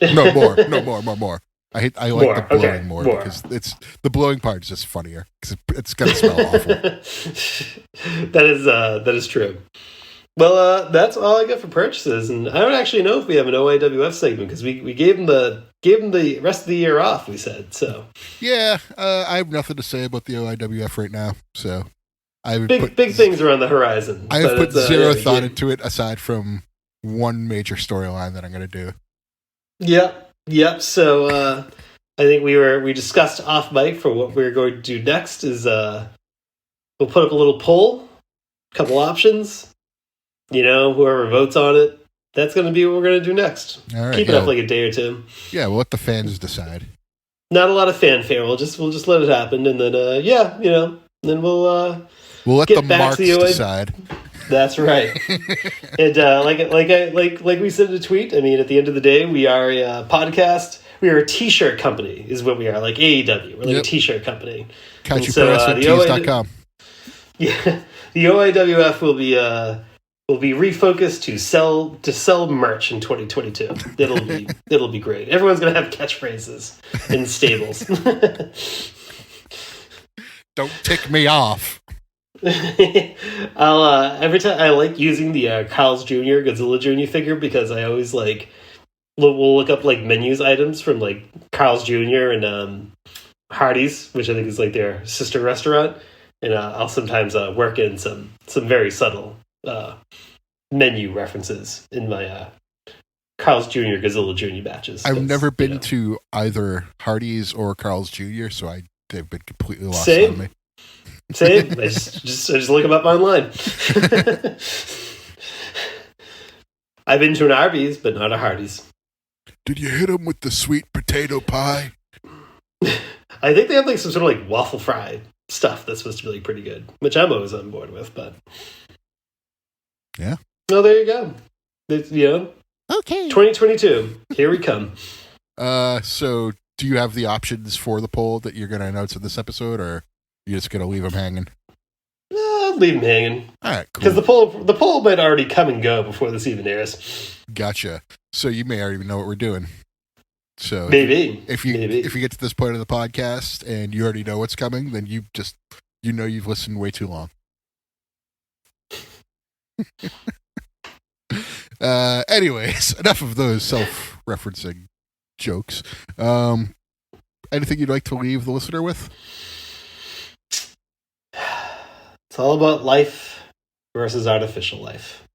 No, more. I like the blowing more because it's the blowing part is just funnier because it's gonna smell awful. That is true. Well, that's all I got for purchases, and I don't actually know if we have an OIWF segment because we gave them the rest of the year off. We said so. Yeah, I have nothing to say about the OIWF right now. So big things are on the horizon. I have put zero thought into it aside from one major storyline that I'm going to do. Yep. So I think we discussed off mic for what we're going to do next is we'll put up a little poll, a couple options. You know, whoever votes on it, that's going to be what we're going to do next. All right, keep it up like a day or two. Yeah, we'll let the fans decide. Not a lot of fanfare. We'll just let it happen, and then then we'll let the marks decide. That's right. And like we said in a tweet, I mean, at the end of the day, we are a podcast. We are a T-shirt company, is what we are. Like AEW, we're like a T-shirt company. CouchUPress.tees.com. Yeah, the OIWF will be refocused to sell merch in 2022. It'll be great. Everyone's gonna have catchphrases in stables. Don't tick me off. I'll every time I like using the Carl's Jr. Godzilla Jr. figure because I always like we'll look up like menus items from like Carl's Jr. and Hardee's, which I think is like their sister restaurant, and I'll sometimes work in some very subtle menu references in my Carl's Jr. Godzilla Jr. batches. I've never been to either Hardee's or Carl's Jr., so they've been completely lost Same. on me. Same. I just look them up online. I've been to an Arby's, but not a Hardee's. Did you hit them with the sweet potato pie? I think they have like some sort of like waffle fry stuff that's supposed to be like pretty good, which I'm always on board with. But yeah. Well, there you go. Okay. 2022. Here we come. So do you have the options for the poll that you're going to announce in this episode, or you're just going to leave them hanging? Leave them hanging. All right, cool. Because the poll might already come and go before this even airs. Gotcha. So you may already know what we're doing. So maybe if you get to this point of the podcast and you already know what's coming, then you've listened way too long. Anyways, enough of those self-referencing jokes. Anything you'd like to leave the listener with? It's all about life versus artificial life.